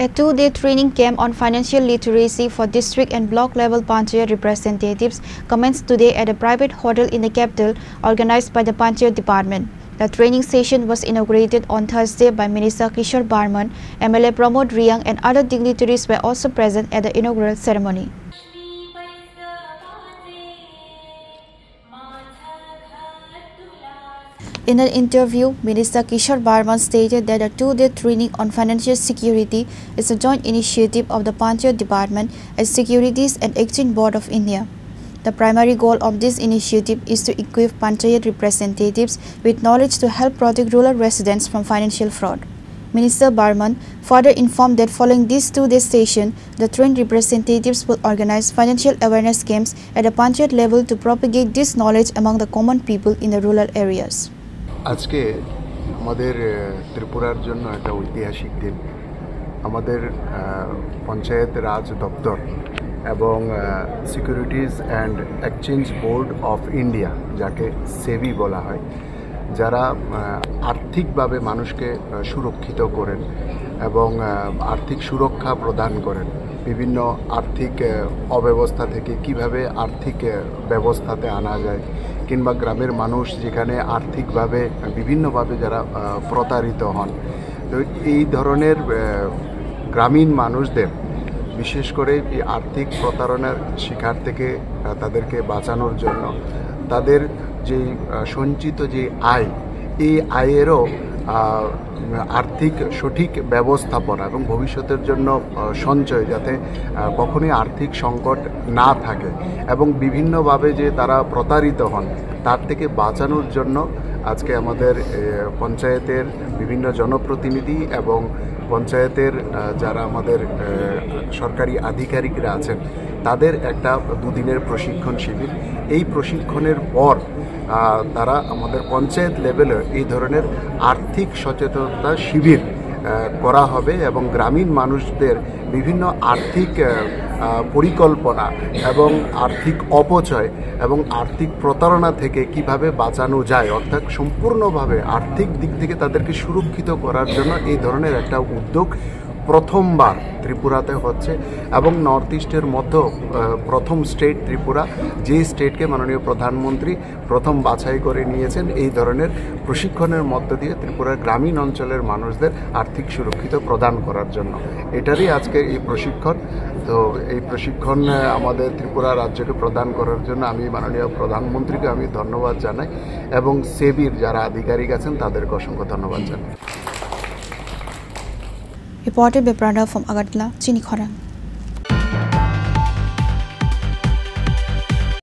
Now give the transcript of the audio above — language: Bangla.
A two-day training camp on financial literacy for district and block level Panchayat representatives commenced today at a private hotel in the capital organized by the Panchayat department. The training session was inaugurated on Thursday by Minister Kishore Barman, MLA Pramod Riyang and other dignitaries were also present at the inaugural ceremony. In an interview, Minister Kishore Barman stated that a two-day training on financial security is a joint initiative of the Panchayat Department and Securities and Exchange Board of India. The primary goal of this initiative is to equip Panchayat representatives with knowledge to help protect rural residents from financial fraud. Minister Barman further informed that following this two-day session, the trained representatives will organize financial awareness camps at the Panchayat level to propagate this knowledge among the common people in the rural areas. আজকে আমাদের ত্রিপুরার জন্য একটা ঐতিহাসিক দিন। আমাদের পঞ্চায়েত রাজ দপ্তর এবং securities and exchange board of India, যাকে সেবি বলা হয়, যারা আর্থিকভাবে মানুষকে সুরক্ষিত করেন এবং আর্থিক সুরক্ষা প্রদান করেন, বিভিন্ন আর্থিক অব্যবস্থা থেকে কিভাবে আর্থিক ব্যবস্থাতে আনা যায়, কিংবা গ্রামের মানুষ যেখানে আর্থিকভাবে বিভিন্নভাবে যারা প্রতারিত হন, তো এই ধরনের গ্রামীণ মানুষদের বিশেষ করে এই আর্থিক প্রতারণার শিকার থেকে তাদেরকে বাঁচানোর জন্য তাদের যে সঞ্চিত যে আয়, এই আয়েরও আর্থিক সঠিক ব্যবস্থাপনা এবং ভবিষ্যতের জন্য সঞ্চয়, যাতে কখনোই আর্থিক সংকট না থাকে এবং বিভিন্নভাবে যে তারা প্রতারিত হন তার থেকে বাঁচানোর জন্য আজকে আমাদের পঞ্চায়েতের বিভিন্ন জনপ্রতিনিধি এবং পঞ্চায়েতের যারা আমাদের সরকারি আধিকারিকরা আছেন তাদের একটা দুদিনের প্রশিক্ষণ শিবির। এই প্রশিক্ষণের পর তারা আমাদের পঞ্চায়েত লেভেলে এই ধরনের আর্থিক সচেতনতা শিবির করা হবে এবং গ্রামীণ মানুষদের বিভিন্ন আর্থিক পরিকল্পনা এবং আর্থিক অপচয় এবং আর্থিক প্রতারণা থেকে কিভাবে বাঁচানো যায়, অর্থাৎ সম্পূর্ণভাবে আর্থিক দিক থেকে তাদেরকে সুরক্ষিত করার জন্য এই ধরনের একটা উদ্যোগ প্রথমবার ত্রিপুরাতে হচ্ছে এবং নর্থ ইস্টের মধ্যে প্রথম স্টেট ত্রিপুরা, যে স্টেটকে মাননীয় প্রধানমন্ত্রী প্রথম বাছাই করে নিয়েছেন এই ধরনের প্রশিক্ষণের মধ্য দিয়ে ত্রিপুরার গ্রামীণ অঞ্চলের মানুষদের আর্থিক সুরক্ষিত প্রদান করার জন্য। এটারই আজকে এই প্রশিক্ষণ। তো এই প্রশিক্ষণ আমাদের ত্রিপুরা রাজ্যকে প্রদান করার জন্য আমি মাননীয় প্রধানমন্ত্রীকে আমি ধন্যবাদ জানাই এবং সেবির যারা আধিকারিক আছেন তাদেরকে অসংখ্য ধন্যবাদ জানাই। Reported by Pranav from Agartala, Chini Khorang.